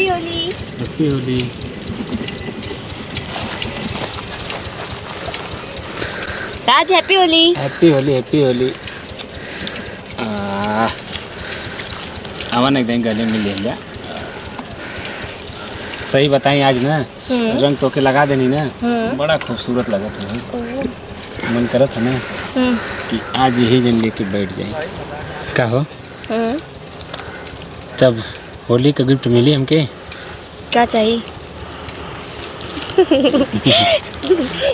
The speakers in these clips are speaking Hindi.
Happy Holi. Happy Holi. Raj happy Holi. Happy Holi happy Holi. आवन एक दिन गले मिल लेंगे। सही बताई आज ना रंग तो के लगा देनी ना बड़ा खूबसूरत लगा था। मन करा था ना कि आज यही जन लेके बैठ जाए। का हो तब होली का गिफ्ट मिली हमके। क्या चाहिए?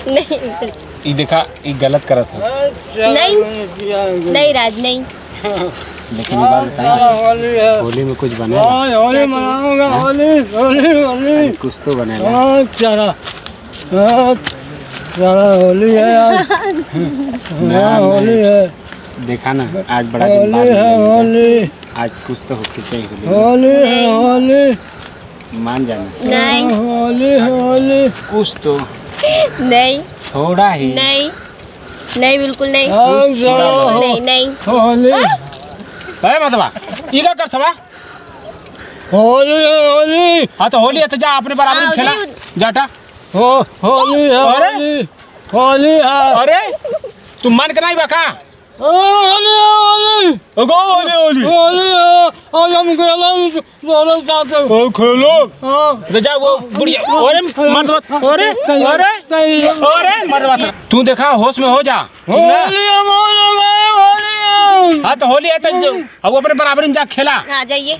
नहीं ये देखा ये गलत करा था। नहीं नहीं राज नहीं। लेकिन ये बात बताएं होली में कुछ बने होली मनाऊंगा। होली होली होली कुछ तो बने ना। होली है यार। होली है। देखा ना आज बड़ा दिन बाद होली। आज कुछ तो होके चाहिए। होली होली मान जाना। नहीं होली होली कुछ तो नहीं थोड़ा ही नहीं नहीं बिल्कुल नहीं नहीं नहीं होली। अरे मतवा इला कर थवा होली होली। हाँ तो होली है तो जा अपने बराबर खेला जाटा। हो होली है। अरे होली है। अरे तुम मन के नहीं बका। होली होली गो होली होली होली आज हम खेला दोनों साथ हो खेलो। हां तो जा वो बुढ़िया। अरे मत मत। अरे अरे अरे मत मत। तू देखा होश में हो जा। होली होली। हाँ तो होली है तो अब अपने बराबर में जा खेला। आ जाइए।